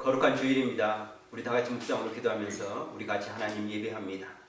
거룩한 주일입니다. 우리 다 같이 묵상으로 기도하면서 우리 같이 하나님 예배합니다.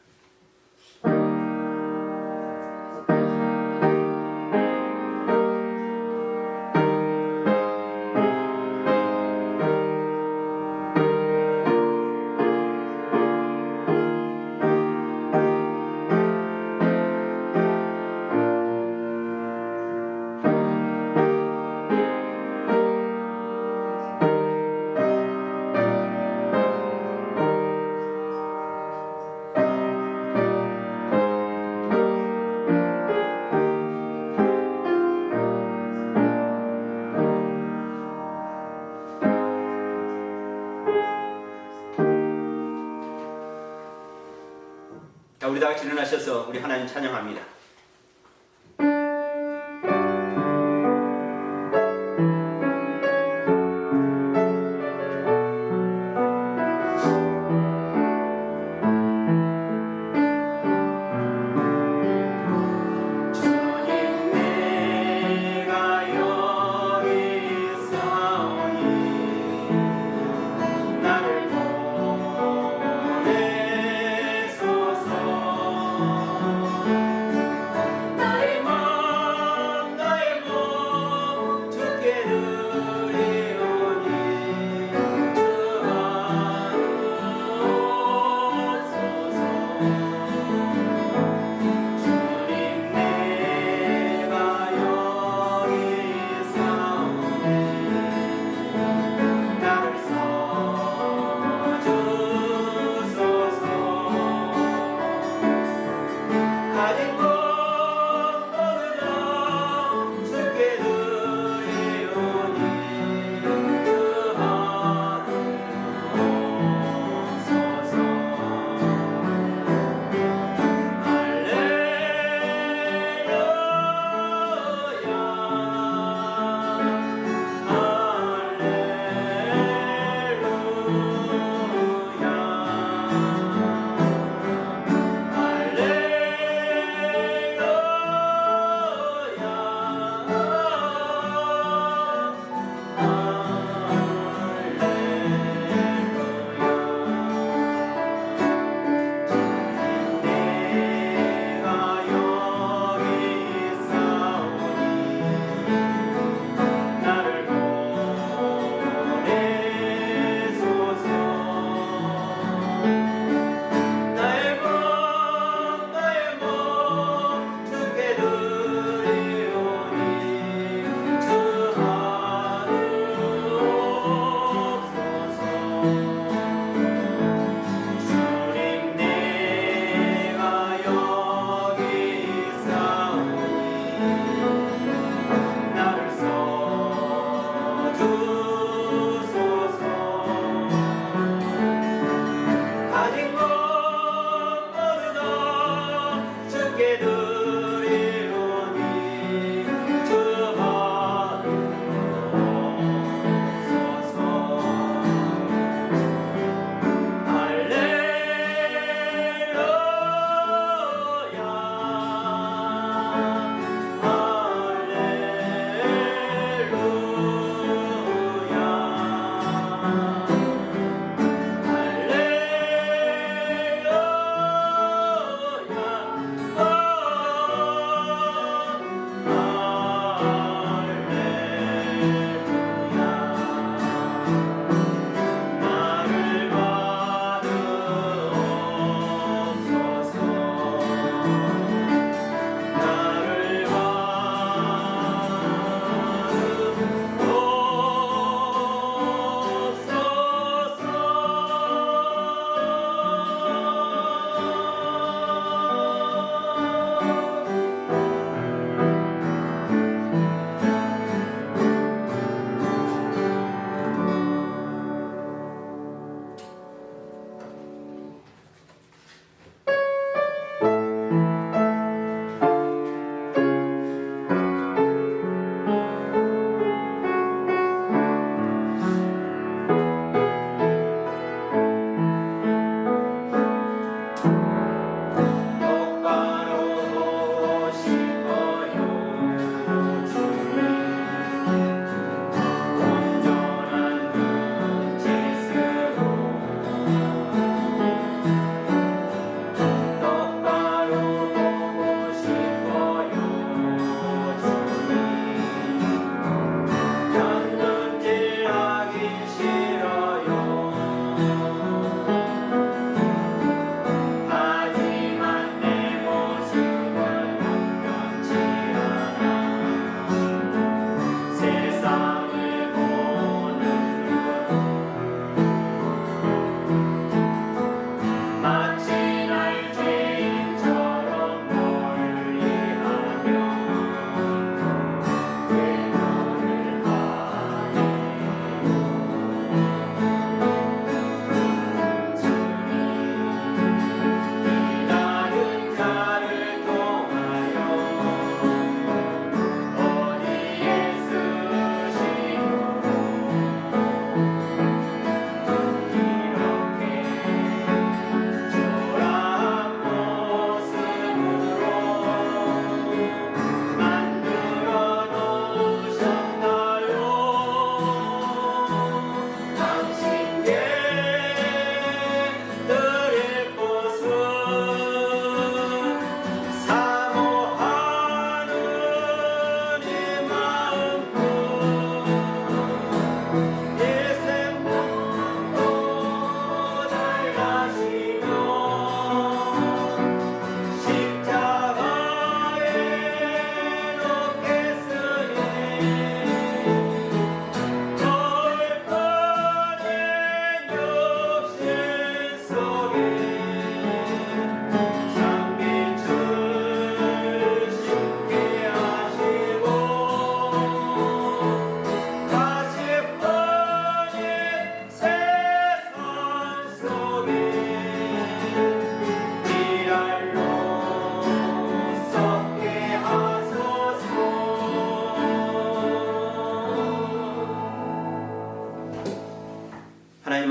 자, 우리 다 같이 일어나셔서 우리 하나님 찬양합니다. 주님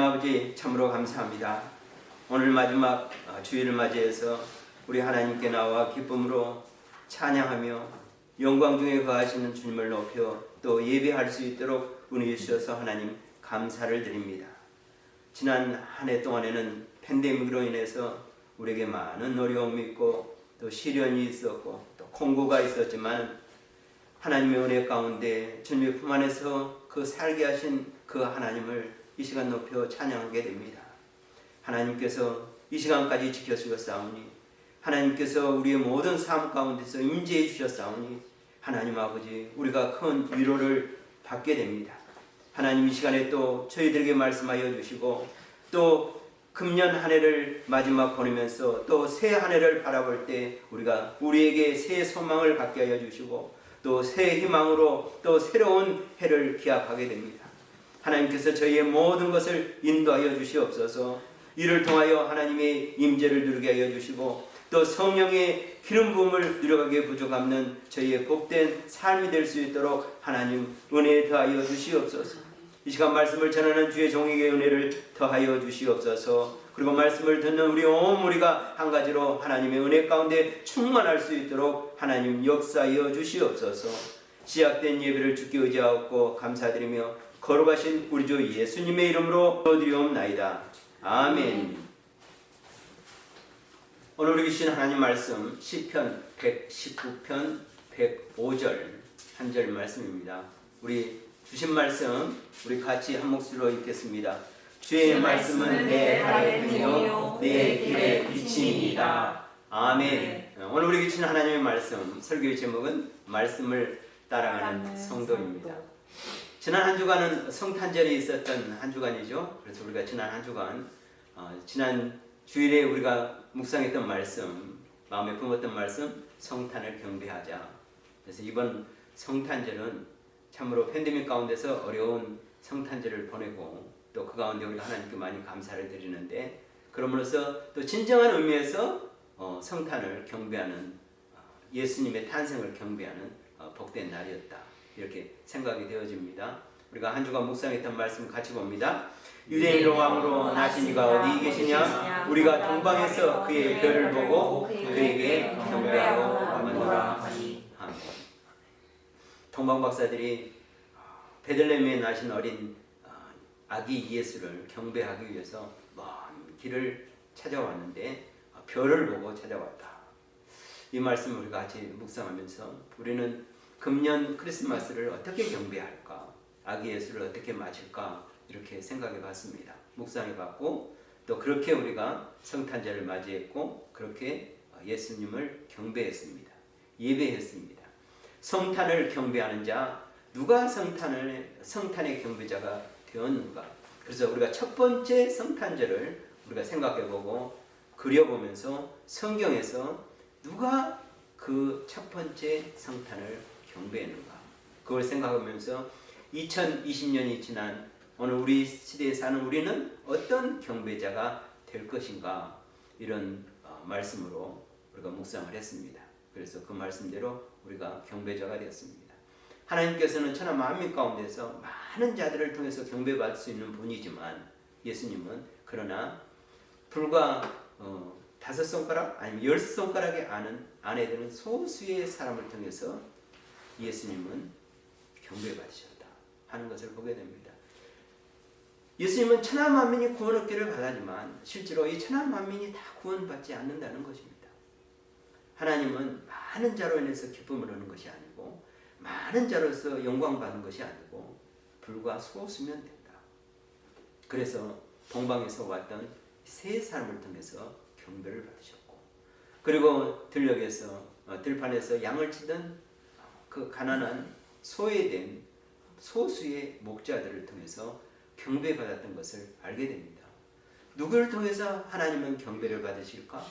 아버지 참으로 감사합니다. 오늘 마지막 주일을 맞이해서 우리 하나님께 나와 기쁨으로 찬양하며 영광 중에 거하시는 주님을 높여 또 예배할 수 있도록 은혜 주셔서 하나님 감사를 드립니다. 지난 한 해 동안에는 팬데믹으로 인해서 우리에게 많은 어려움이 있고 또 시련이 있었고 또 콩고가 있었지만 하나님의 은혜 가운데 주님의 품 안에서 그 살게 하신 그 하나님을 이 시간 높여 찬양하게 됩니다. 하나님께서 이 시간까지 지켜주셨사오니 하나님께서 우리의 모든 삶 가운데서 임재해 주셨사오니 하나님 아버지 우리가 큰 위로를 받게 됩니다. 하나님 이 시간에 또 저희들에게 말씀하여 주시고 또 금년 한 해를 마지막 보내면서 또 새 한 해를 바라볼 때 우리가 우리에게 새 소망을 갖게 하여 주시고 또 새 희망으로 또 새로운 해를 기약하게 됩니다. 하나님께서 저희의 모든 것을 인도하여 주시옵소서. 이를 통하여 하나님의 임재를 누리게 하여 주시고 또 성령의 기름 부음을 누려가기에 부족함는 저희의 복된 삶이 될 수 있도록 하나님 은혜 더하여 주시옵소서. 이 시간 말씀을 전하는 주의 종에게 은혜를 더하여 주시옵소서. 그리고 말씀을 듣는 우리 온 무리가 한 가지로 하나님의 은혜 가운데 충만할 수 있도록 하나님 역사하여 주시옵소서. 시작된 예배를 주께 의지하옵고 감사드리며 거룩하신 우리 주 예수님의 이름으로 드리옵나이다. 아멘. 오늘 우리 주신 하나님 말씀 시편 119편 105절 한 절 말씀입니다. 우리 주신 말씀 우리 같이 한 목소리로 읽겠습니다. 주의 말씀은 내 발의 등이요 내 길의 빛이니이다. 아멘. 오늘 우리 주신 하나님의 말씀 설교의 제목은 말씀을 따라가는 성도입니다. 지난 한 주간은 성탄절이 있었던 한 주간이죠. 그래서 우리가 지난 한 주간 지난 주일에 우리가 묵상했던 말씀, 마음에 품었던 말씀, 성탄을 경배하자. 그래서 이번 성탄절은 참으로 팬데믹 가운데서 어려운 성탄절을 보내고 또 그 가운데 우리가 하나님께 많이 감사를 드리는데 그럼으로써 또 진정한 의미에서 성탄을 경배하는 예수님의 탄생을 경배하는 복된 날이었다. 이렇게 생각이 되어집니다. 우리가 한 주간 묵상했던 말씀 같이 봅니다. 유대인 왕으로 나신 이가 어디 계시냐? 우리가 동방에서 그의 별을 보고 그에게 경배하고 만노라. 동방 박사들이 베들레헴에 나신 어린 아기 예수를 경배하기 위해서 먼 길을 찾아왔는데 별을 보고 찾아왔다. 이 말씀을 우리가 같이 묵상하면서 우리는 금년 크리스마스를 어떻게 경배할까? 아기 예수를 어떻게 맞을까? 이렇게 생각해 봤습니다. 묵상해 봤고 또 그렇게 우리가 성탄절을 맞이했고 그렇게 예수님을 경배했습니다. 예배했습니다. 성탄을 경배하는 자, 누가 성탄의 경배자가 되었는가? 그래서 우리가 첫 번째 성탄절을 우리가 생각해보고 그려보면서 성경에서 누가 그 첫 번째 성탄을 경배했는가? 그걸 생각하면서 2020년이 지난 오늘 우리 시대에 사는 우리는 어떤 경배자가 될 것인가? 이런 말씀으로 우리가 묵상을 했습니다. 그래서 그 말씀대로 우리가 경배자가 되었습니다. 하나님께서는 천하 만민 가운데서 많은 자들을 통해서 경배받을 수 있는 분이지만 예수님은 그러나 불과 5손가락 아니면 10손가락에 안에 드는 소수의 사람을 통해서 예수님은 경배받으셨다 하는 것을 보게 됩니다. 예수님은 천하 만민이 구원 얻기를 바라지만 실제로 이 천하 만민이 다 구원받지 않는다는 것입니다. 하나님은 많은 자로 인해서 기쁨을 얻는 것이 아니고 많은 자로서 영광받는 것이 아니고 불과 소수면 된다. 그래서 동방에서 왔던 세 사람을 통해서 경배를 받으셨고 그리고 들판에서 양을 치던 그 가난한 소외된 소수의 목자들을 통해서 경배받았던 것을 알게 됩니다. 누구를 통해서 하나님은 경배를 받으실까?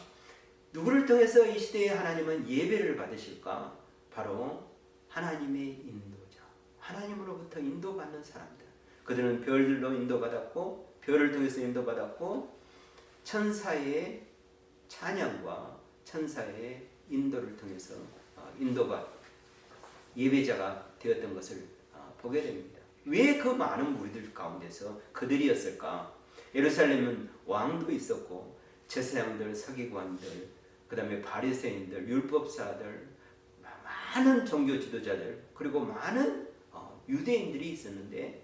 누구를 통해서 이 시대에 하나님은 예배를 받으실까? 바로 하나님의 인도자, 하나님으로부터 인도받는 사람들. 그들은 별들로 인도받았고 별을 통해서 인도받았고 천사의 찬양과 천사의 인도를 통해서 인도가 예배자가 되었던 것을 보게 됩니다. 왜 그 많은 무리들 가운데서 그들이었을까? 예루살렘은 왕도 있었고 제사장들, 서기관들, 그 다음에 바리새인들, 율법사들, 많은 종교 지도자들, 그리고 많은 유대인들이 있었는데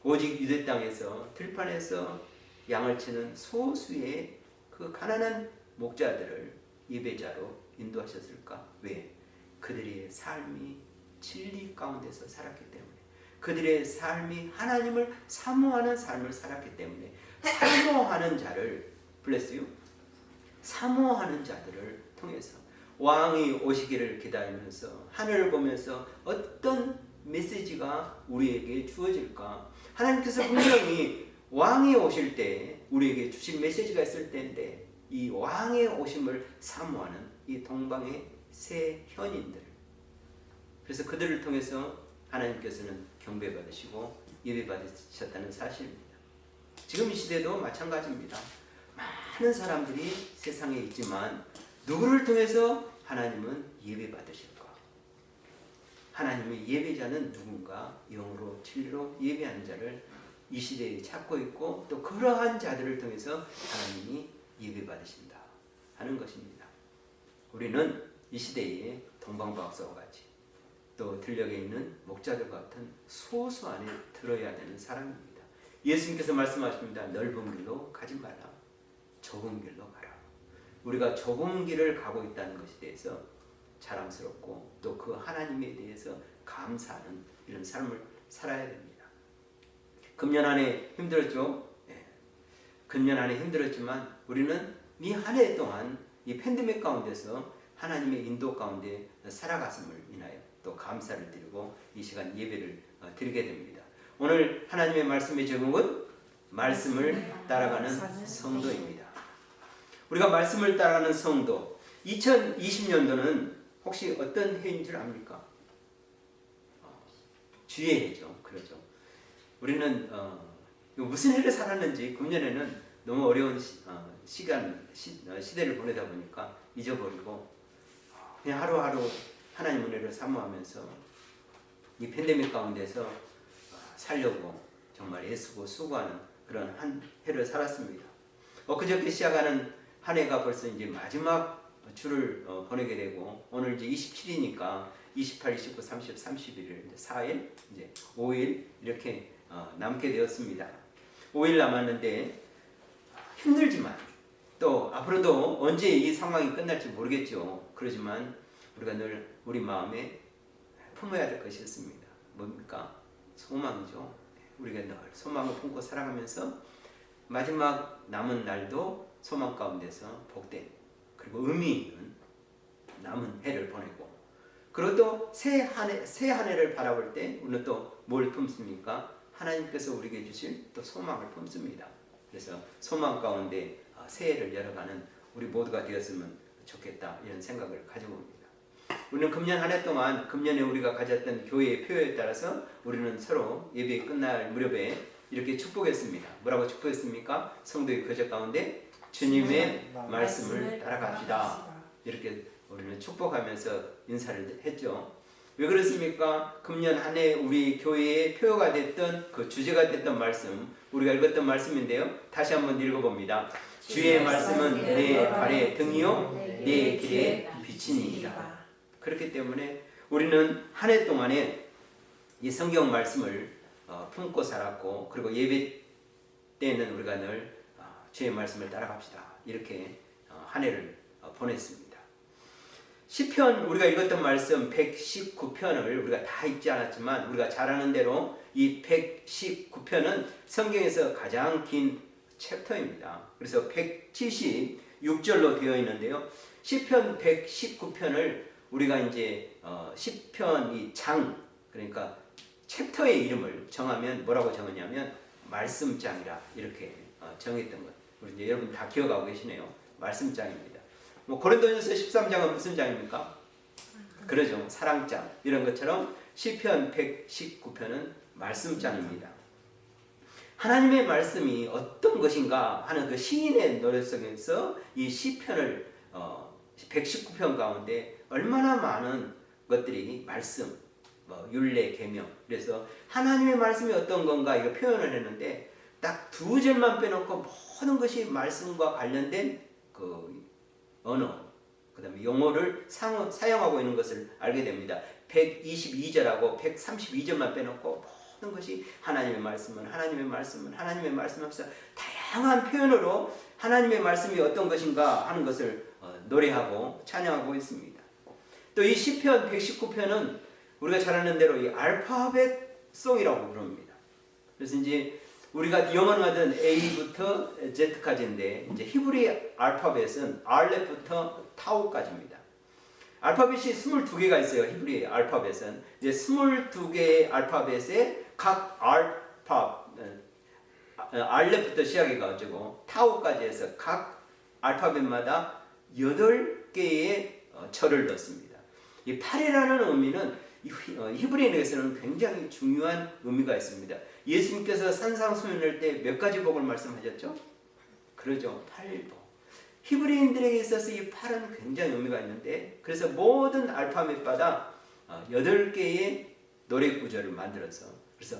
오직 유대 땅에서 들판에서 양을 치는 소수의 그 가난한 목자들을 예배자로 인도하셨을까? 왜? 그들의 삶이 진리 가운데서 살았기 때문에, 그들의 삶이 하나님을 사모하는 삶을 살았기 때문에, 사모하는 자를 bless you, 사모하는 자들을 통해서 왕이 오시기를 기다리면서 하늘을 보면서 어떤 메시지가 우리에게 주어질까? 하나님께서 분명히 왕이 오실 때 우리에게 주신 메시지가 있을 때인데, 이 왕의 오심을 사모하는 이 동방의 새 현인들, 그래서 그들을 통해서 하나님께서는 경배받으시고 예배받으셨다는 사실입니다. 지금 이 시대도 마찬가지입니다. 많은 사람들이 세상에 있지만 누구를 통해서 하나님은 예배받으실까? 하나님의 예배자는 누군가? 영으로 진리로 예배하는 자를 이 시대에 찾고 있고, 또 그러한 자들을 통해서 하나님이 예배받으신다 하는 것입니다. 우리는 이 시대에 동방박사와 같이 또 들녘에 있는 목자들 같은 소수 안에 들어야 되는 사람입니다. 예수님께서 말씀하십니다. 넓은 길로 가지 마라, 좁은 길로 가라. 우리가 좁은 길을 가고 있다는 것에 대해서 자랑스럽고 또 그 하나님에 대해서 감사하는 이런 삶을 살아야 됩니다. 금년 한 해 힘들었죠? 네. 금년 한 해 힘들었지만 우리는 이 한 해 동안 이 팬데믹 가운데서 하나님의 인도 가운데 살아갔음을 인하여 또 감사를 드리고 이 시간 예배를 드리게 됩니다. 오늘 하나님의 말씀의 제목은 말씀을 따라가는 성도입니다. 우리가 말씀을 따라가는 성도, 2020년도는 혹시 어떤 해인 줄 압니까? 주의 해죠. 그렇죠. 우리는 무슨 해를 살았는지 금년에는 너무 어려운 시대를 보내다 보니까 잊어버리고 그냥 하루하루 하나님 은혜를 사모하면서 이 팬데믹 가운데서 살려고 정말 애쓰고 수고하는 그런 한 해를 살았습니다. 그저께 시작하는 한 해가 벌써 이제 마지막 주를 보내게 되고, 오늘 이제 27이니까 28, 29, 30, 31일, 4일, 이제 5일 이렇게 남게 되었습니다. 5일 남았는데 힘들지만 또 앞으로도 언제 이 상황이 끝날지 모르겠죠. 그렇지만 우리가 늘 우리 마음에 품어야 될 것이 있습니다. 뭡니까? 소망이죠. 우리가 늘 소망을 품고 살아가면서 마지막 남은 날도 소망 가운데서 복된 그리고 의미 있는 남은 해를 보내고, 그리고 또 새 한 해를 바라볼 때 우리는 또 뭘 품습니까? 하나님께서 우리에게 주실 또 소망을 품습니다. 그래서 소망 가운데 새해를 열어가는 우리 모두가 되었으면 좋겠다, 이런 생각을 가지고 옵니다. 우리는 금년 한 해 동안 금년에 우리가 가졌던 교회의 표에 따라서 우리는 서로 예배 끝날 무렵에 이렇게 축복했습니다. 뭐라고 축복했습니까? 성도의 교제 가운데 주님의 말씀을 따라갑시다. 이렇게 우리는 축복하면서 인사를 했죠. 왜 그렇습니까? 금년 한 해 우리 교회의 표가 됐던 그 주제가 됐던 말씀, 우리가 읽었던 말씀인데요. 다시 한번 읽어봅니다. 주의 말씀은 내 발의 등이요 내 길의 빛이니이다. 그렇기 때문에 우리는 한 해 동안에 이 성경 말씀을 품고 살았고, 그리고 예배 때는 우리가 늘 주의 말씀을 따라갑시다, 이렇게 한 해를 보냈습니다. 시편 우리가 읽었던 말씀 119편을 우리가 다 읽지 않았지만 우리가 잘 아는 대로 이 119편은 성경에서 가장 긴 챕터입니다. 그래서 176절로 되어 있는데요. 시편 119편을 우리가 이제 시편 이 장, 그러니까 챕터의 이름을 정하면 뭐라고 정하냐면 말씀장이라 이렇게 정했던 것. 우리 이제 여러분 다 기억하고 계시네요. 말씀장입니다. 고린도전서 13장은 무슨 장입니까? 그러죠. 사랑장. 이런 것처럼 시편 119편은 말씀장입니다. 하나님의 말씀이 어떤 것인가 하는 그 시인의 노래 속에서 이 시편을 119편 가운데 얼마나 많은 것들이 말씀, 율례, 계명, 그래서 하나님의 말씀이 어떤 건가 이거 표현을 했는데 딱 2절만 빼놓고 모든 것이 말씀과 관련된 그 언어, 그 다음에 용어를 사용하고 있는 것을 알게 됩니다. 122절하고 132절만 빼놓고 모든 것이 하나님의 말씀은 하나님의 말씀은 하나님의 말씀 하면서 다양한 표현으로 하나님의 말씀이 어떤 것인가 하는 것을 노래하고 찬양하고 있습니다. 또 이 시편 119편은 우리가 잘 아는 대로 이 알파벳 송이라고 부릅니다. 그래서 이제 우리가 영어는 A부터 Z까지인데 이제 히브리 알파벳은 알렙부터 타우까지입니다. 알파벳이 22개가 있어요. 히브리 알파벳은 이제 22개의 알파벳에 각 알렙부터 시작해 가지고 타우까지 해서 각 알파벳마다 8개의 절을 넣습니다. 이 8이라는 의미는 히브리어에서는 굉장히 중요한 의미가 있습니다. 예수님께서 산상수훈할 때 몇 가지 복을 말씀하셨죠? 그러죠. 8복. 히브리인들에게 있어서 이 8은 굉장히 의미가 있는데, 그래서 모든 알파벳마다 8개의 노래 구절을 만들어서, 그래서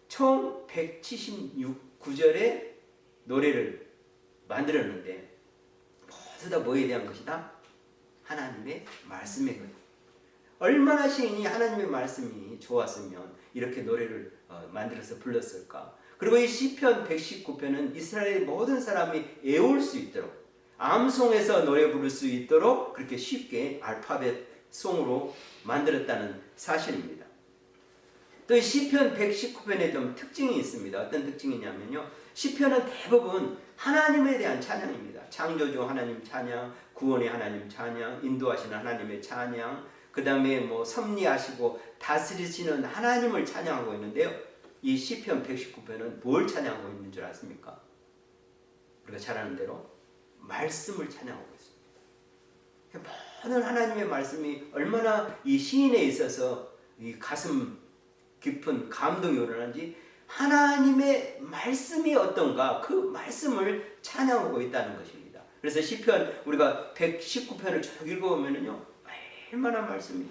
총 176구절의 노래를 만들었는데 모두 다 뭐에 대한 것이다? 하나님의 말씀의 것. 얼마나 시인이 하나님의 말씀이 좋았으면 이렇게 노래를 만들어서 불렀을까. 그리고 이 시편 119편은 이스라엘의 모든 사람이 애울 수 있도록, 암송해서 노래 부를 수 있도록 그렇게 쉽게 알파벳 송으로 만들었다는 사실입니다. 또 이 시편 119편에 좀 특징이 있습니다. 어떤 특징이냐면요, 시편은 대부분 하나님에 대한 찬양입니다. 창조주 하나님 찬양, 구원의 하나님 찬양, 인도하시는 하나님의 찬양, 그 다음에 뭐 섭리하시고 다스리시는 하나님을 찬양하고 있는데요, 이 시편 119편은 뭘 찬양하고 있는 줄 아십니까? 우리가 잘 아는 대로 말씀을 찬양하고 있습니다. 모든 하나님의 말씀이 얼마나 이 시인에 있어서 이 가슴 깊은 감동이 일어나는지, 하나님의 말씀이 어떤가 그 말씀을 찬양하고 있다는 것입니다. 그래서 시편 우리가 119편을 쭉 읽어보면요, 얼마나 말씀이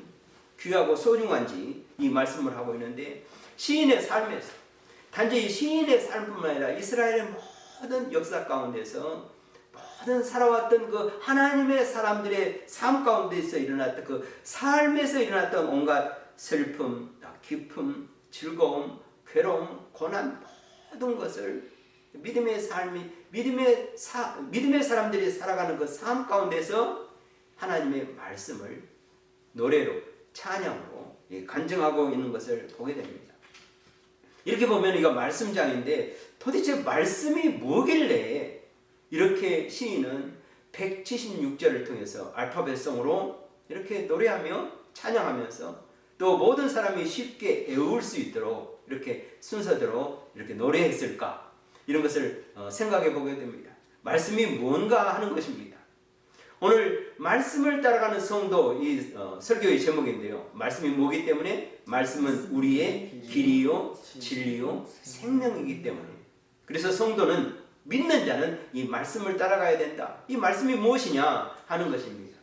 귀하고 소중한지 이 말씀을 하고 있는데, 시인의 삶에서 단지 시인의 삶뿐만 아니라 이스라엘의 모든 역사 가운데서 모든 살아왔던 그 하나님의 사람들의 삶 가운데서 일어났던 그 삶에서 일어났던 온갖 슬픔, 기쁨, 즐거움, 괴로움, 고난, 모든 것을 믿음의 삶이 믿음의 사람들이 살아가는 그 삶 가운데서 하나님의 말씀을 노래로, 찬양으로 간증하고 있는 것을 보게 됩니다. 이렇게 보면 이거 말씀장인데 도대체 말씀이 뭐길래 이렇게 시인은 176절을 통해서 알파벳성으로 이렇게 노래하며 찬양하면서 또 모든 사람이 쉽게 애울 수 있도록 이렇게 순서대로 이렇게 노래했을까, 이런 것을 생각해 보게 됩니다. 말씀이 뭔가 하는 것입니다. 오늘 말씀을 따라가는 성도, 이 설교의 제목인데요, 말씀이 뭐기 때문에? 말씀은 우리의 길이요 진리요 생명이기 때문에. 그래서 성도는, 믿는 자는 이 말씀을 따라가야 된다. 이 말씀이 무엇이냐 하는 것입니다.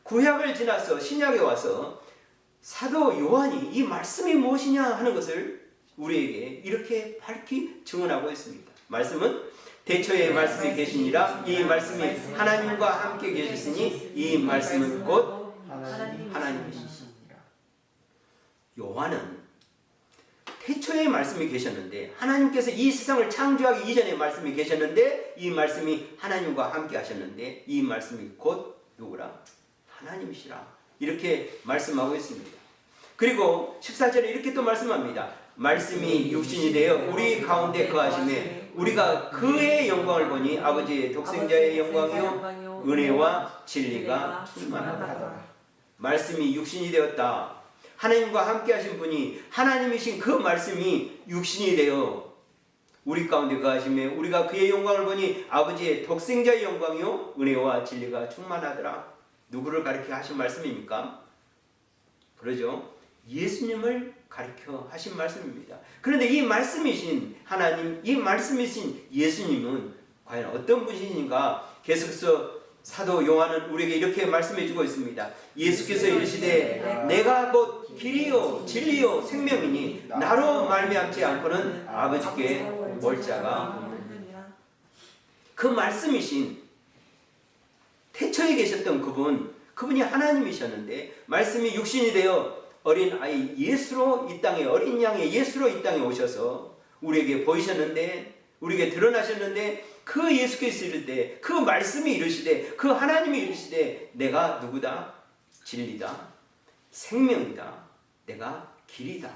구약을 지나서 신약에 와서 사도 요한이 이 말씀이 무엇이냐 하는 것을 우리에게 이렇게 밝히 증언하고 있습니다. 말씀은 대초에 말씀이 계시니라, 이 말씀이 하나님과 함께 계셨으니 이 말씀은 곧 하나님이시니라. 요한은 태초에 말씀이 계셨는데, 하나님께서 이 세상을 창조하기 이전에 말씀이 계셨는데, 이 말씀이 하나님과 함께 하셨는데, 이 말씀이 곧 누구라? 하나님이시라. 이렇게 말씀하고 있습니다. 그리고 14절에 이렇게 또 말씀합니다. 말씀이 육신이 되어 우리 가운데 거하심에 우리가 그의 영광을 보니 아버지의 독생자의 영광이요 은혜와 진리가 충만하다. 말씀이 육신이 되었다. 하나님과 함께 하신 분이, 하나님이신 그 말씀이 육신이 되어 우리 가운데 거하심에 우리가 그의 영광을 보니 아버지의 독생자의 영광이요 은혜와 진리가 충만하더라. 누구를 가리켜 하신 말씀입니까? 그러죠. 예수님을 가리켜 하신 말씀입니다. 그런데 이 말씀이신 하나님, 이 말씀이신 예수님은 과연 어떤 분이신가? 계속해서 사도 요한은 우리에게 이렇게 말씀해 주고 있습니다. 예수께서 이르시되 내가 곧 길이요 진리요 생명이니 나로 말미암지 않고는 아버지께 올 자가 없느니라. 그 말씀이신 태초에 계셨던 그분이 하나님이셨는데 말씀이 육신이 되어 어린 아이 예수로 이 땅에 어린 양의 예수로 이 땅에 오셔서 우리에게 보이셨는데 우리에게 드러나셨는데 그 예수께서 이를 때 그 말씀이 이르시되 그 하나님이 이르시되 내가 누구다? 진리다. 생명이다. 내가 길이다.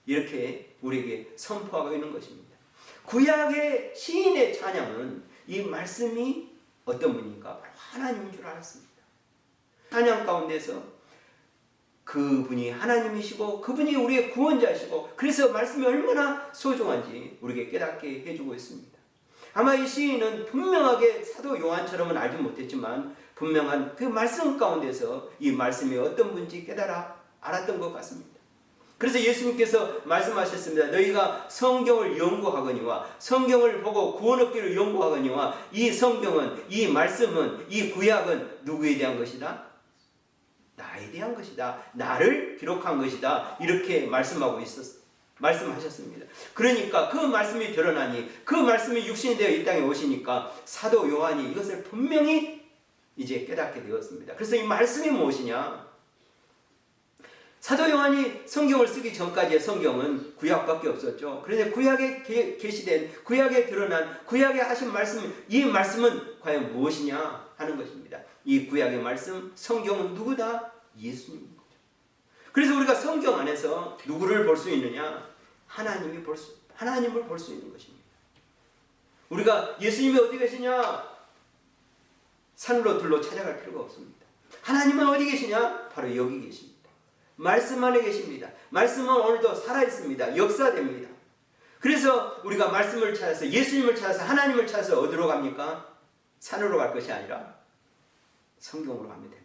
이렇게 우리에게 선포하고 있는 것입니다. 구약의 시인의 찬양은 이 말씀이 어떤 분인가? 바로 하나님인 줄 알았습니다. 찬양 가운데서 그분이 하나님이시고 그분이 우리의 구원자이시고 그래서 말씀이 얼마나 소중한지 우리에게 깨닫게 해주고 있습니다. 아마 이 시인은 분명하게 사도 요한처럼은 알지 못했지만 분명한 그 말씀 가운데서 이 말씀이 어떤 분인지 깨달아 알았던 것 같습니다. 그래서 예수님께서 말씀하셨습니다. 너희가 성경을 연구하거니와 성경을 보고 구원 얻기를 연구하거니와 이 성경은 이 말씀은 이 구약은 누구에 대한 것이다? 나에 대한 것이다. 나를 기록한 것이다. 이렇게 말씀하셨습니다. 그러니까 그 말씀이 드러나니 그 말씀이 육신이 되어 이 땅에 오시니까 사도 요한이 이것을 분명히 이제 깨닫게 되었습니다. 그래서 이 말씀이 무엇이냐? 사도 요한이 성경을 쓰기 전까지의 성경은 구약밖에 없었죠. 그런데 구약에 계시된 구약에 드러난 구약에 하신 말씀, 이 말씀은 과연 무엇이냐 하는 것입니다. 이 구약의 말씀, 성경은 누구다? 예수님인 거죠. 그래서 우리가 성경 안에서 누구를 볼 수 있느냐? 하나님을 볼 수 있는 것입니다. 우리가 예수님이 어디 계시냐? 산으로 들로 찾아갈 필요가 없습니다. 하나님은 어디 계시냐? 바로 여기 계십니다. 말씀 안에 계십니다. 말씀은 오늘도 살아있습니다. 역사됩니다. 그래서 우리가 말씀을 찾아서 예수님을 찾아서 하나님을 찾아서 어디로 갑니까? 산으로 갈 것이 아니라 성경으로 가면 됩니다.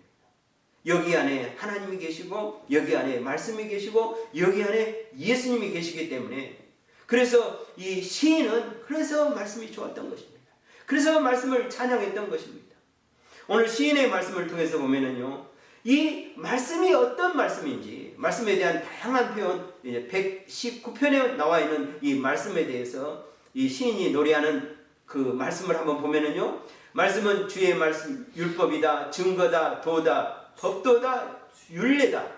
여기 안에 하나님이 계시고 여기 안에 말씀이 계시고 여기 안에 예수님이 계시기 때문에 그래서 이 시인은 그래서 말씀이 좋았던 것입니다. 그래서 말씀을 찬양했던 것입니다. 오늘 시인의 말씀을 통해서 보면은요, 이 말씀이 어떤 말씀인지 말씀에 대한 다양한 표현, 119편에 나와 있는 이 말씀에 대해서 이 시인이 노래하는 그 말씀을 한번 보면은요, 말씀은 주의 말씀, 율법이다, 증거다, 도다, 법도다, 율례다,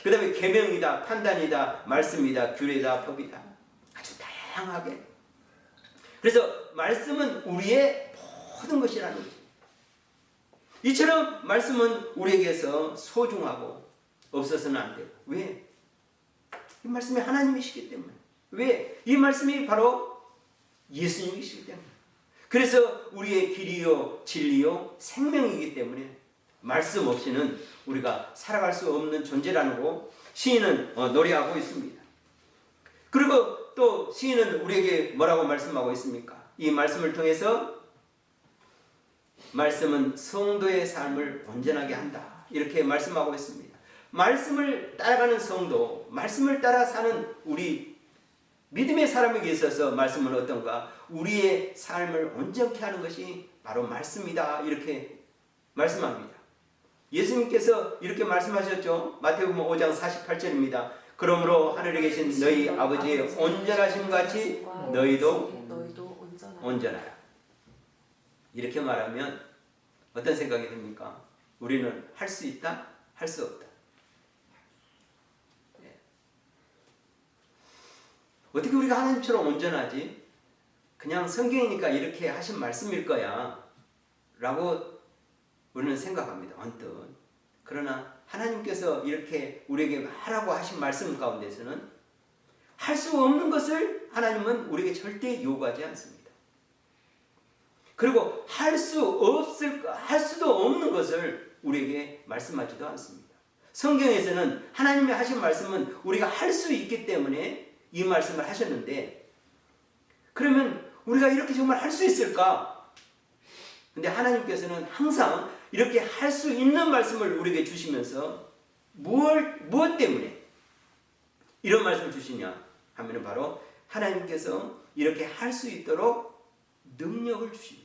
그 다음에 계명이다, 판단이다, 말씀이다, 규례다, 법이다. 아주 다양하게. 그래서 말씀은 우리의 모든 것이라는 거죠. 이처럼 말씀은 우리에게서 소중하고 없어서는 안 돼요. 왜? 이 말씀이 하나님이시기 때문에. 왜? 이 말씀이 바로 예수님이시기 때문에. 그래서 우리의 길이요, 진리요, 생명이기 때문에 말씀 없이는 우리가 살아갈 수 없는 존재라는 거 시인은 노래하고 있습니다. 그리고 또 시인은 우리에게 뭐라고 말씀하고 있습니까? 이 말씀을 통해서 말씀은 성도의 삶을 온전하게 한다. 이렇게 말씀하고 있습니다. 말씀을 따라가는 성도, 말씀을 따라 사는 우리 믿음의 사람에게 있어서 말씀은 어떤가? 우리의 삶을 온전케 하는 것이 바로 말씀이다. 이렇게 말씀합니다. 예수님께서 이렇게 말씀하셨죠. 마태복음 5장 48절입니다. 그러므로 하늘에 계신 너희 아버지의 온전하심 같이 너희도 온전하라. 이렇게 말하면 어떤 생각이 듭니까? 우리는 할 수 있다? 할 수 없다. 네. 어떻게 우리가 하나님처럼 온전하지? 그냥 성경이니까 이렇게 하신 말씀일 거야 라고 우리는 생각합니다. 언뜻. 그러나 하나님께서 이렇게 우리에게 하라고 하신 말씀 가운데서는 할 수 없는 것을 하나님은 우리에게 절대 요구하지 않습니다. 그리고 할 수도 없는 것을 우리에게 말씀하지도 않습니다. 성경에서는 하나님이 하신 말씀은 우리가 할 수 있기 때문에 이 말씀을 하셨는데, 그러면 우리가 이렇게 정말 할 수 있을까? 근데 하나님께서는 항상 이렇게 할 수 있는 말씀을 우리에게 주시면서 무엇 때문에 이런 말씀을 주시냐 하면 바로 하나님께서 이렇게 할 수 있도록 능력을 주십니다.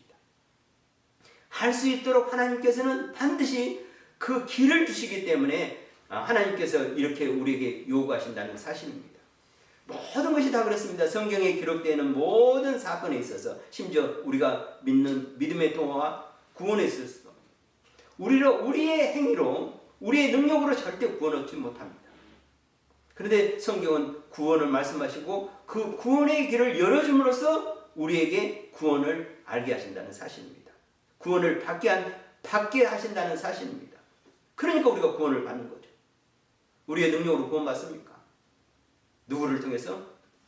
할 수 있도록 하나님께서는 반드시 그 길을 주시기 때문에 하나님께서 이렇게 우리에게 요구하신다는 사실입니다. 모든 것이 다 그렇습니다. 성경에 기록되는 모든 사건에 있어서 심지어 우리가 믿는 믿음의 통화와 구원에 있어서 우리의 행위로 우리의 능력으로 절대 구원 얻지 못합니다. 그런데 성경은 구원을 말씀하시고 그 구원의 길을 열어줌으로써 우리에게 구원을 알게 하신다는 사실입니다. 구원을 받게 하신다는 사실입니다. 그러니까 우리가 구원을 받는 거죠. 우리의 능력으로 구원받습니까? 누구를 통해서?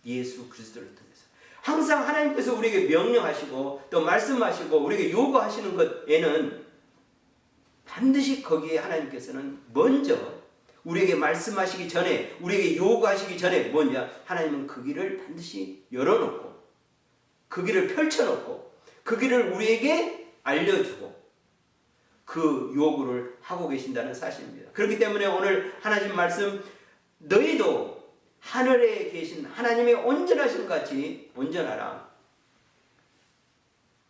예수 그리스도를 통해서. 항상 하나님께서 우리에게 명령하시고 또 말씀하시고 우리에게 요구하시는 것에는 반드시 거기에 하나님께서는 먼저 우리에게 말씀하시기 전에 우리에게 요구하시기 전에 뭐냐? 하나님은 그 길을 반드시 열어놓고 그 길을 펼쳐놓고 그 길을 우리에게 알려주고 그 요구를 하고 계신다는 사실입니다. 그렇기 때문에 오늘 하나님 말씀 너희도 하늘에 계신 하나님의 온전하신 같이 온전하라.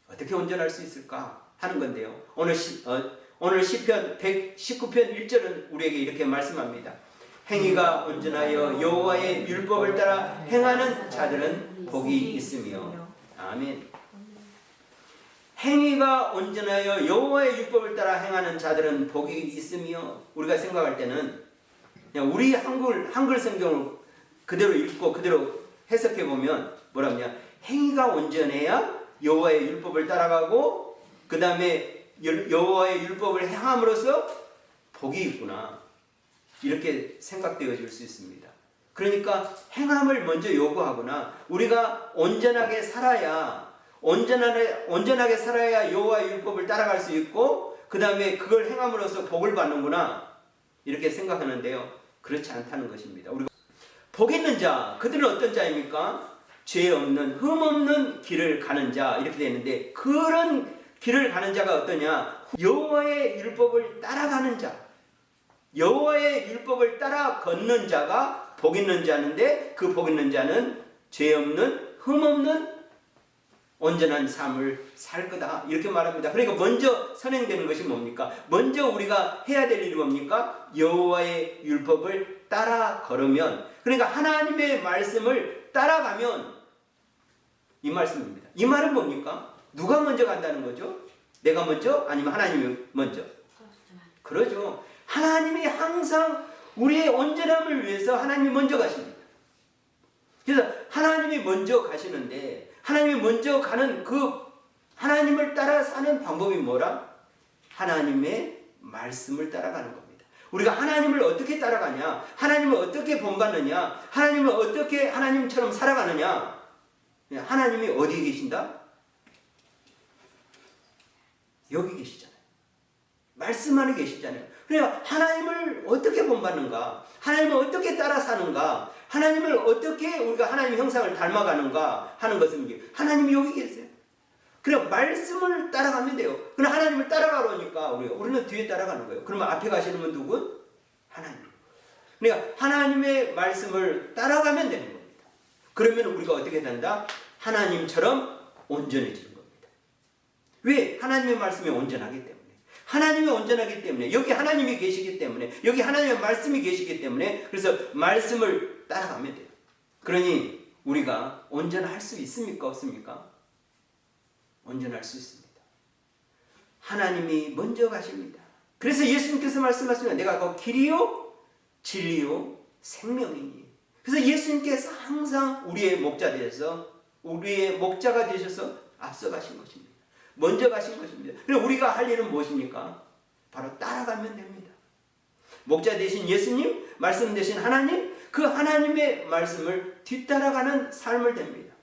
어떻게 온전할 수 있을까 하는 건데요. 오늘 시편 119편 1절은 우리에게 이렇게 말씀합니다. 행위가 온전하여 여호와의 율법을 따라 행하는 자들은 복이 있으며. 아멘. 행위가 온전하여 여호와의 율법을 따라 행하는 자들은 복이 있으며. 우리가 생각할 때는 그냥 우리 한글 성경을 그대로 읽고 그대로 해석해 보면 뭐라 하냐? 행위가 온전해야 여호와의 율법을 따라가고 그 다음에 여호와의 율법을 행함으로써 복이 있구나. 이렇게 생각되어질 수 있습니다. 그러니까 행함을 먼저 요구하거나 우리가 온전하게 살아야 여호와의 율법을 따라갈 수 있고 그 다음에 그걸 행함으로써 복을 받는구나. 이렇게 생각하는데요. 그렇지 않다는 것입니다. 우리가 복 있는 자, 그들은 어떤 자입니까? 죄 없는 흠 없는 길을 가는 자 이렇게 되는데 그런 길을 가는 자가 어떠냐? 여호와의 율법을 따라가는 자, 여호와의 율법을 따라 걷는 자가 복 있는 자인데 그 복 있는 자는 죄 없는 흠 없는 온전한 삶을 살 거다 이렇게 말합니다. 그러니까 먼저 선행되는 것이 뭡니까? 먼저 우리가 해야 될 일이 뭡니까? 여호와의 율법을 따라 걸으면, 그러니까 하나님의 말씀을 따라가면 이 말씀입니다. 이 말은 뭡니까? 누가 먼저 간다는 거죠? 내가 먼저? 아니면 하나님이 먼저? 그러죠. 하나님이 항상 우리의 온전함을 위해서 하나님이 먼저 가십니다. 그래서 하나님이 먼저 가시는데 하나님이 먼저 가는 그 하나님을 따라 사는 방법이 뭐라? 하나님의 말씀을 따라가는 겁니다. 우리가 하나님을 어떻게 따라가냐? 하나님을 어떻게 본받느냐? 하나님을 어떻게 하나님처럼 살아가느냐? 하나님이 어디에 계신다? 여기 계시잖아요. 말씀 안에 계시잖아요. 그러니까 하나님을 어떻게 본받는가? 하나님을 어떻게 따라 사는가? 하나님을 어떻게 우리가 하나님의 형상을 닮아가는가 하는 것은 이게 하나님이 여기 계세요. 그냥 말씀을 따라가면 돼요. 그럼 하나님을 따라가려니까 우리는 뒤에 따라가는 거예요. 그러면 앞에 가시는 분 누군? 하나님. 그러니까 하나님의 말씀을 따라가면 되는 겁니다. 그러면 우리가 어떻게 된다? 하나님처럼 온전해지는 겁니다. 왜? 하나님의 말씀이 온전하기 때문에. 하나님이 온전하기 때문에, 여기 하나님이 계시기 때문에, 여기 하나님의 말씀이 계시기 때문에, 그래서 말씀을 따라가면 돼요. 그러니 우리가 온전할 수 있습니까? 없습니까? 온전할 수 있습니다. 하나님이 먼저 가십니다. 그래서 예수님께서 말씀하시면 내가 그 길이요 진리요 생명이니. 그래서 예수님께서 항상 우리의 목자 되셔서 우리의 목자가 되셔서 앞서가신 것입니다. 먼저 가신 것입니다. 그래서 우리가 할 일은 무엇입니까? 바로 따라가면 됩니다. 목자 되신 예수님, 말씀 되신 하나님, 그 하나님의 말씀을 뒤따라가는 삶을 됩니다.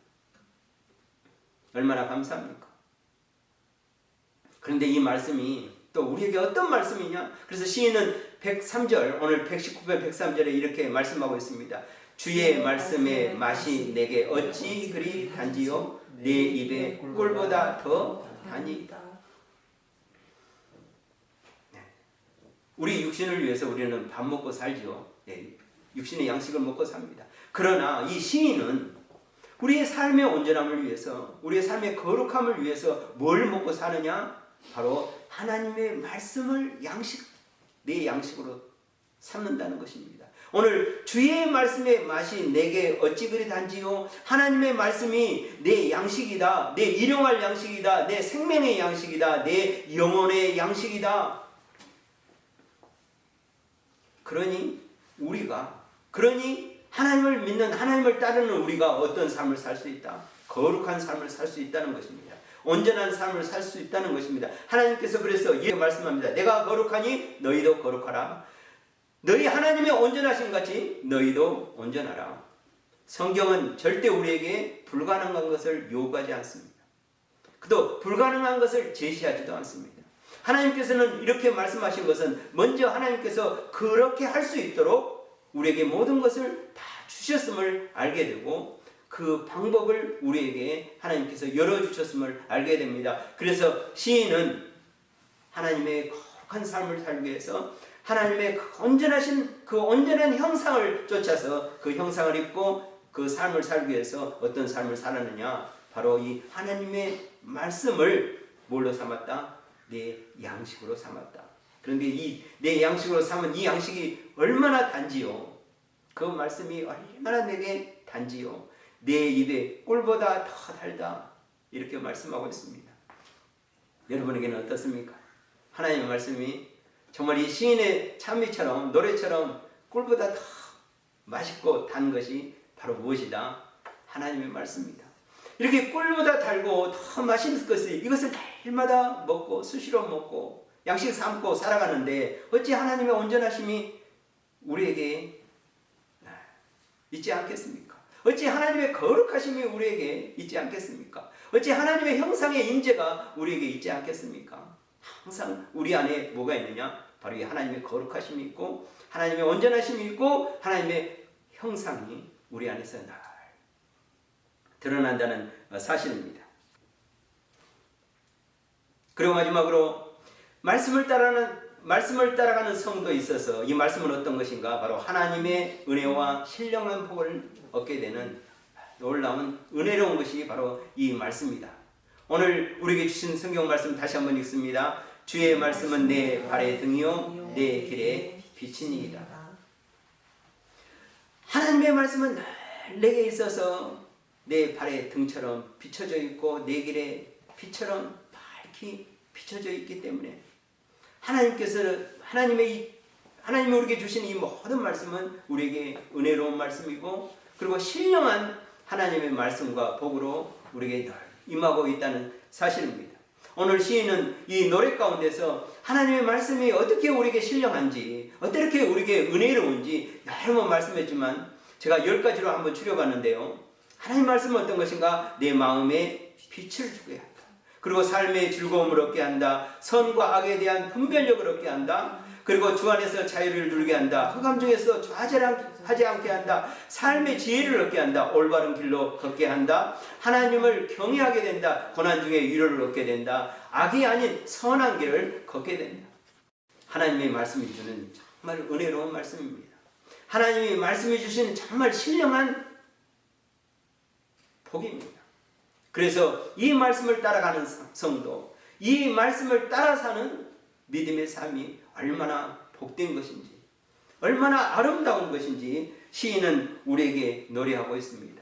얼마나 감사합니까? 그런데 이 말씀이 또 우리에게 어떤 말씀이냐? 그래서 시인은 103절, 오늘 119편 103절에 이렇게 말씀하고 있습니다. 주의 말씀의 맛이 내게 어찌 그리 단지요? 내 입에 꿀보다 더 단이다. 우리 육신을 위해서 우리는 밥 먹고 살죠. 육신의 양식을 먹고 삽니다. 그러나 이 시인은 우리의 삶의 온전함을 위해서, 우리의 삶의 거룩함을 위해서 뭘 먹고 사느냐? 바로 하나님의 말씀을 내 양식으로 삼는다는 것입니다. 오늘 주의 말씀의 맛이 내게 어찌 그리 단지요? 하나님의 말씀이 내 양식이다. 내 일용할 양식이다. 내 생명의 양식이다. 내 영혼의 양식이다. 그러니 하나님을 믿는, 하나님을 따르는 우리가 어떤 삶을 살 수 있다? 거룩한 삶을 살 수 있다는 것입니다. 온전한 삶을 살 수 있다는 것입니다. 하나님께서 그래서 이렇게 말씀합니다. 내가 거룩하니 너희도 거룩하라. 너희 하나님의 온전하신 같이 너희도 온전하라. 성경은 절대 우리에게 불가능한 것을 요구하지 않습니다. 또 불가능한 것을 제시하지도 않습니다. 하나님께서는 이렇게 말씀하신 것은 먼저 하나님께서 그렇게 할 수 있도록 우리에게 모든 것을 다 주셨음을 알게 되고 그 방법을 우리에게 하나님께서 열어주셨음을 알게 됩니다. 그래서 시인은 하나님의 거룩한 삶을 살기 위해서 하나님의 그 온전한 형상을 쫓아서 그 형상을 입고 그 삶을 살기 위해서 어떤 삶을 살았느냐? 바로 이 하나님의 말씀을 뭘로 삼았다? 내 양식으로 삼았다. 그런데 이 내 양식으로 삼은 이 양식이 얼마나 단지요? 그 말씀이 얼마나 내게 단지요? 내 입에 꿀보다 더 달다. 이렇게 말씀하고 있습니다. 여러분에게는 어떻습니까? 하나님의 말씀이 정말 이 시인의 찬미처럼 노래처럼 꿀보다 더 맛있고 단 것이 바로 무엇이다? 하나님의 말씀입니다. 이렇게 꿀보다 달고 더 맛있는 것을 이것을 날마다 먹고 수시로 먹고 양식 삼고 살아가는데 어찌 하나님의 온전하심이 우리에게 있지 않겠습니까? 어찌 하나님의 거룩하심이 우리에게 있지 않겠습니까? 어찌 하나님의 형상의 임재가 우리에게 있지 않겠습니까? 항상 우리 안에 뭐가 있느냐? 바로 이 하나님의 거룩하심이 있고 하나님의 온전하심이 있고 하나님의 형상이 우리 안에서 늘 드러난다는 사실입니다. 그리고 마지막으로 말씀을 따라가는 성도에 있어서 이 말씀은 어떤 것인가? 바로 하나님의 은혜와 신령한 복을 얻게 되는 놀라운 은혜로운 것이 바로 이 말씀입니다. 오늘 우리에게 주신 성경 말씀 다시 한번 읽습니다. 주의 말씀은 내 발의 등이요 내 길의 빛이니이다. 하나님의 말씀은 늘 내게 있어서 내 발의 등처럼 비춰져 있고 내 길의 빛처럼 밝히 비춰져 있기 때문에 하나님이 우리에게 주신 이 모든 말씀은 우리에게 은혜로운 말씀이고 그리고 신령한 하나님의 말씀과 복으로 우리에게 늘 임하고 있다는 사실입니다. 오늘 시인은 이 노래 가운데서 하나님의 말씀이 어떻게 우리에게 신령한지 어떻게 우리에게 은혜로운지 여러 번 말씀했지만 제가 10가지로 한번 추려봤는데요. 하나님 말씀은 어떤 것인가? 내 마음에 빛을 주게 한다. 그리고 삶의 즐거움을 얻게 한다. 선과 악에 대한 분별력을 얻게 한다. 그리고 주 안에서 자유를 누리게 한다. 흑암 중에서 좌절하지 않게 한다. 삶의 지혜를 얻게 한다. 올바른 길로 걷게 한다. 하나님을 경외하게 된다. 고난 중에 위로를 얻게 된다. 악이 아닌 선한 길을 걷게 된다. 하나님의 말씀이 주는 정말 은혜로운 말씀입니다. 하나님이 말씀해 주시는 정말 신령한 복입니다. 그래서 이 말씀을 따라가는 성도, 이 말씀을 따라 사는 믿음의 삶이 얼마나 복된 것인지, 얼마나 아름다운 것인지 시인은 우리에게 노래하고 있습니다.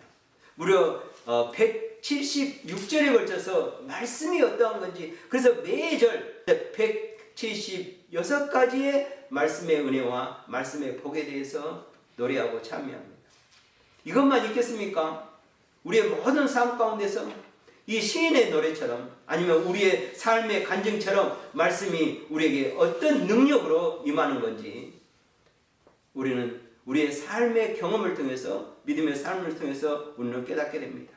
무려 176절에 걸쳐서 말씀이 어떠한 건지, 그래서 매절 176가지의 말씀의 은혜와 말씀의 복에 대해서 노래하고 찬미합니다. 이것만 있겠습니까? 우리의 모든 삶 가운데서 이 시인의 노래처럼 아니면 우리의 삶의 간증처럼 말씀이 우리에게 어떤 능력으로 임하는 건지 우리는 우리의 삶의 경험을 통해서 믿음의 삶을 통해서 우리는 깨닫게 됩니다.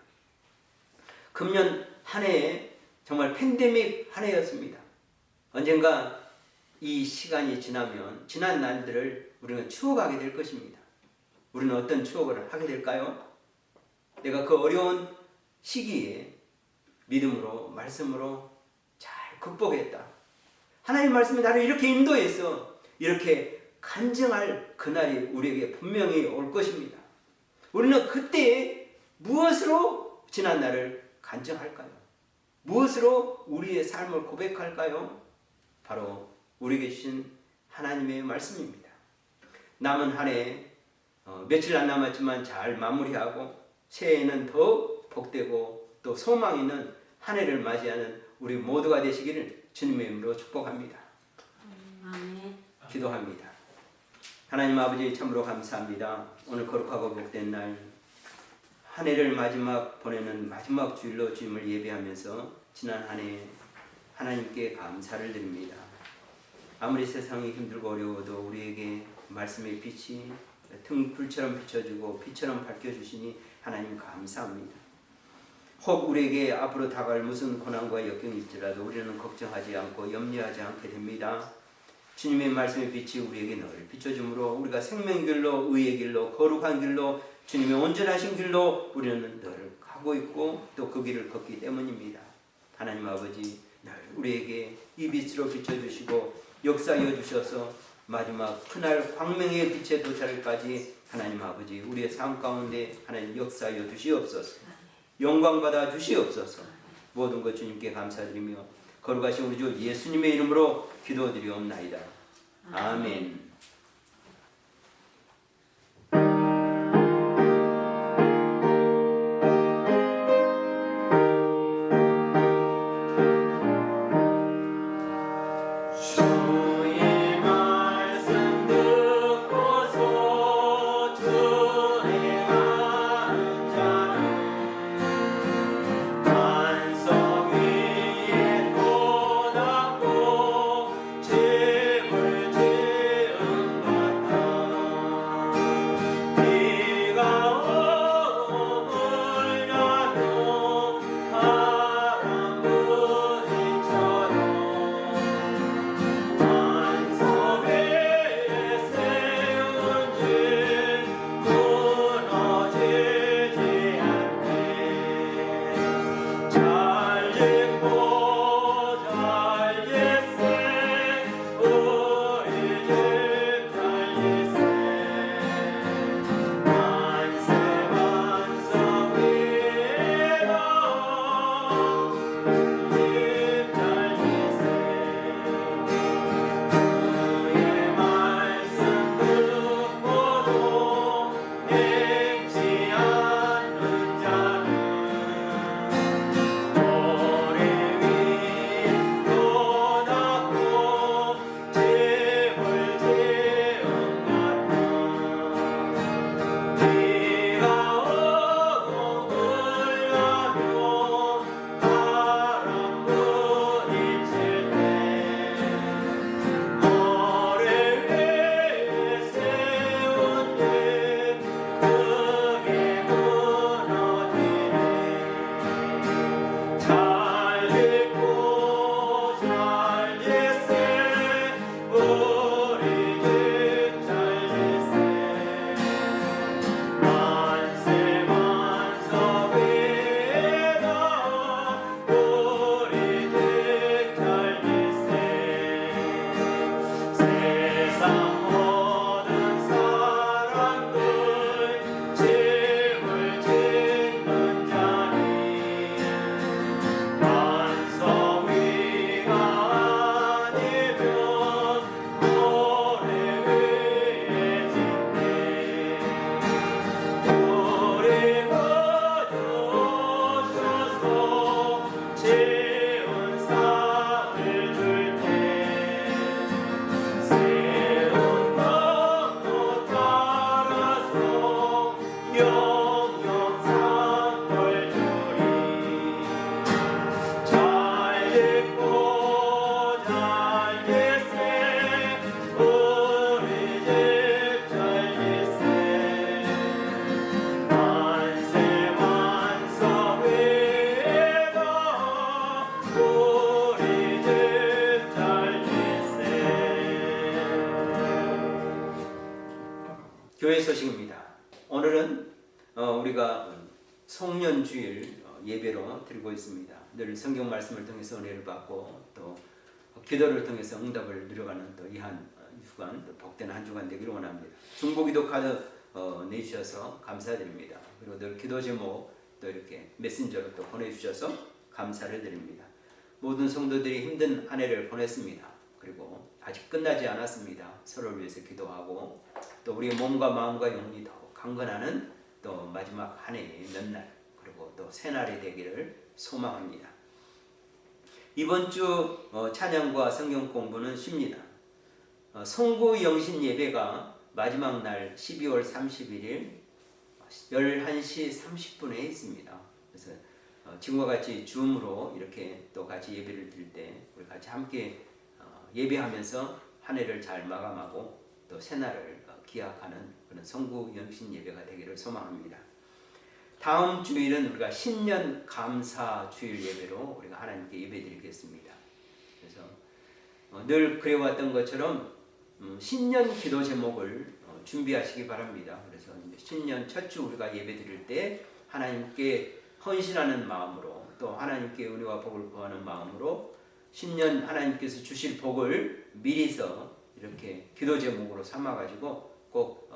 금년 한 해에 정말 팬데믹 한 해였습니다. 언젠가 이 시간이 지나면 지난 날들을 우리는 추억하게 될 것입니다. 우리는 어떤 추억을 하게 될까요? 내가 그 어려운 시기에 믿음으로 말씀으로 잘 극복했다. 하나님 말씀이 나를 이렇게 인도해서 이렇게 간증할 그날이 우리에게 분명히 올 것입니다. 우리는 그때 무엇으로 지난 날을 간증할까요? 무엇으로 우리의 삶을 고백할까요? 바로 우리에게 주신 하나님의 말씀입니다. 남은 한 해 며칠 안 남았지만 잘 마무리하고 새해에는 더 복되고 또 소망 있는 한 해를 맞이하는 우리 모두가 되시기를 주님의 이름으로 축복합니다. 아멘. 기도합니다. 하나님 아버지 참으로 감사합니다. 오늘 거룩하고 복된 날 한 해를 보내는 마지막 주일로 주님을 예배하면서 지난 한 해 하나님께 감사를 드립니다. 아무리 세상이 힘들고 어려워도 우리에게 말씀의 빛이 등불처럼 비춰주고 빛처럼 밝혀주시니 하나님 감사합니다. 혹 우리에게 앞으로 다가올 무슨 고난과 역경이 있더라도 우리는 걱정하지 않고 염려하지 않게 됩니다. 주님의 말씀의 빛이 우리에게 늘 비춰주므로 우리가 생명의 길로, 의의 길로, 거룩한 길로, 주님의 온전하신 길로 우리는 늘 가고 있고 또 그 길을 걷기 때문입니다. 하나님 아버지 늘 우리에게 이 빛으로 비춰주시고 역사하여 주셔서 마지막 그날 광명의 빛에 도착할까지 하나님 아버지 우리의 삶 가운데 하나님 역사하여 주시옵소서. 영광받아 주시옵소서. 모든 것 주님께 감사드리며 거룩하신 우리 주 예수님의 이름으로 기도드리옵나이다. 아멘. 교회 소식입니다. 오늘은 우리가 송년주일 예배로 드리고 있습니다. 늘 성경 말씀을 통해서 은혜를 받고 또 기도를 통해서 응답을 누려가는 또 이 한 주간 복된 한 주간 되기를 원합니다. 중보기도 카드 내주셔서 감사드립니다. 그리고 늘 기도 제목 또 이렇게 메신저로 또 보내주셔서 감사를 드립니다. 모든 성도들이 힘든 한 해를 보냈습니다. 그리고 아직 끝나지 않았습니다. 서로를 위해서 기도하고 또 우리의 몸과 마음과 영혼이 더 강건하는 또 마지막 한 해의 몇날 그리고 또 새날이 되기를 소망합니다. 이번 주 찬양과 성경 공부는 쉽니다. 송구 영신 예배가 마지막 날 12월 31일 11시 30분에 있습니다. 그래서 지금과 같이 줌으로 이렇게 또 같이 예배를 드릴 때 우리 같이 함께 예배하면서 한 해를 잘 마감하고 또 새날을 기약하는 그런 송구 영신 예배가 되기를 소망합니다. 다음 주일은 우리가 신년 감사 주일 예배로 우리가 하나님께 예배드리겠습니다. 그래서 늘 그래왔던 것처럼 신년 기도 제목을 준비하시기 바랍니다. 그래서 신년 첫 주 우리가 예배드릴 때 하나님께 헌신하는 마음으로 또 하나님께 은혜와 복을 구하는 마음으로 신년 하나님께서 주실 복을 미리서 이렇게 기도 제목으로 삼아가지고 꼭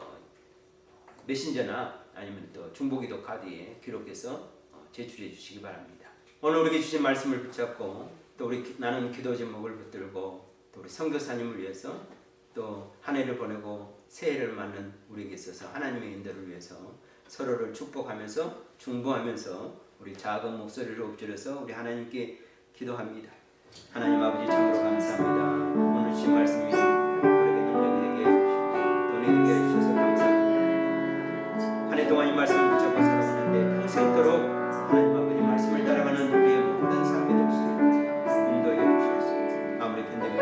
메신저나 아니면 또 중보기도 카드에 기록해서 제출해 주시기 바랍니다. 오늘 우리에게 주신 말씀을 붙잡고 또 우리 나는 기도 제목을 붙들고 또 우리 선교사님을 위해서 또 한 해를 보내고 새해를 맞는 우리에게 있어서 하나님의 인도를 위해서 서로를 축복하면서 중보하면서 우리 작은 목소리를 엎드려서 우리 하나님께 기도합니다. 하나님 아버지 참으로 감사합니다. 오늘 주신 말씀이 우리에게 능력이 되게 해주시고 돈이 되게 해주셔서 감사합니다. 한 해 동안 이 말씀을 붙잡고 살았는데 평생도록 하나님 아버지 말씀을 따라가는 우리의 모든 삶이 될 수 있도록 인도해 주시옵소서. 아무리 팬데믹이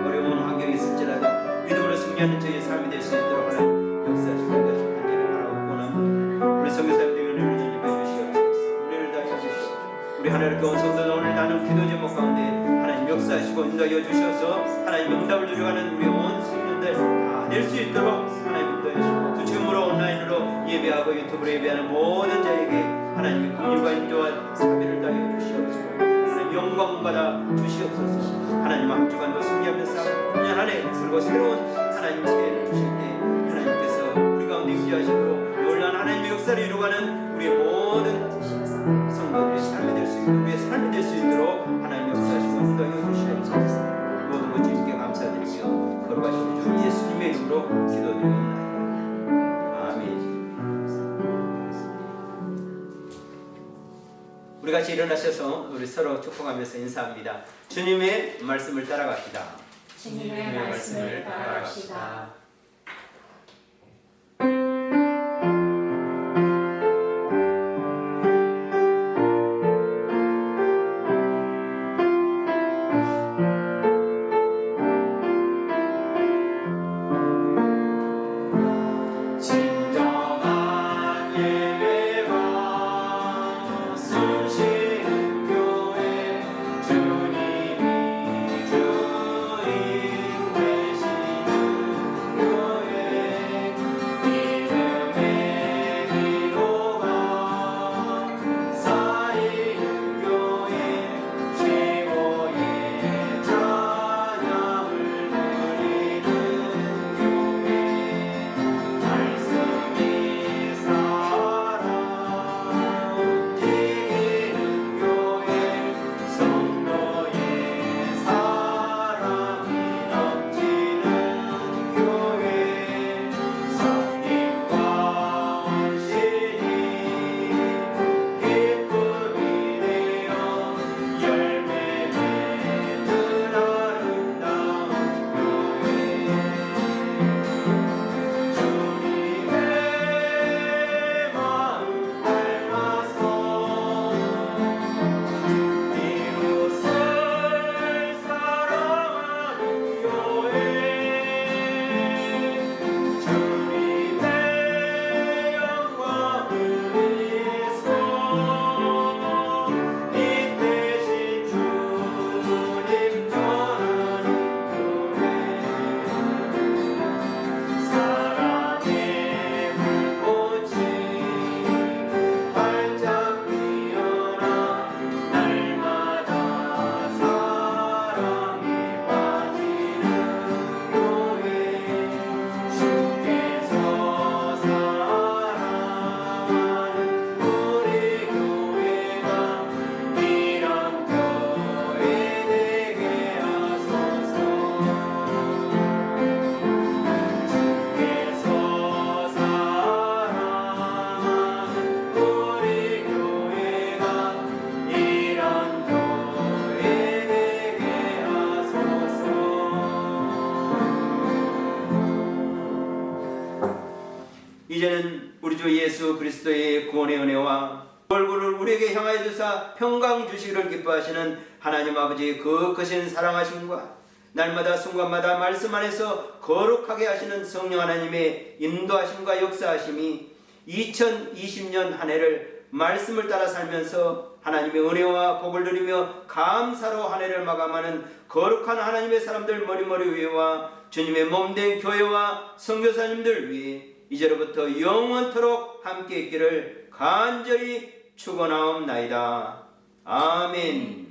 어려운 환경이 있을지라도 믿음으로 승리하는 저희의 삶이 될 수 있도록 하나님 역사하실 것을 간절히 바라고 원합니다. 우리 성교사님들의 은혜를 전입해 주시옵소서. 은혜를 다해 주시옵소서. 우리 하나님 교원 성도는 오늘 나는 기도 제목 가운데 하나님 역사하시고 인도하여 주셔서 하나님 응답을 누려가는 우리 온 성도들 다 될 수 있도록 하나님 인도해 주시고 또 지금으로 온라인으로 예배하고 유튜브로 예배하는 모든 자에게 하나님의 긍휼과 인도와 사비를 다해 주시옵소서. 하나님 영광 받아 주시옵소서. 하나님 한 주간도 승리하면서 1년 한 해 그리고 새로운 하나님 새해를 주실 때 하나님께서 우리 가운데 임재하시고 놀라운 하나님의 역사를 이루어가는 우리 모든 성도들의 삶이 될 수 있고 우리의 삶이 될 수 있도록 하나님 역사하시고 인도하여 주시옵소서. 모든 것 주님께 감사드리며 거룩하신 주 예수님의 이름으로 기도드립니다. 우리 같이 일어나셔서 우리 서로 축복하면서 인사합니다. 주님의 말씀을 따라갑시다. 주님의 말씀을 따라갑시다. 주님이 주인 되시는 우리 주 예수 그리스도의 구원의 은혜와 얼굴을 우리에게 향하여 주사 평강 주시기를 기뻐하시는 하나님 아버지의 그 크신 사랑하심과 날마다 순간마다 말씀 안에서 거룩하게 하시는 성령 하나님의 인도하심과 역사하심이 2020년 한 해를 말씀을 따라 살면서 하나님의 은혜와 복을 누리며 감사로 한 해를 마감하는 거룩한 하나님의 사람들 머리머리 위에와 주님의 몸된 교회와 선교사님들 위에 이제로부터 영원토록 함께 있기를 간절히 축원하옵나이다. 아멘.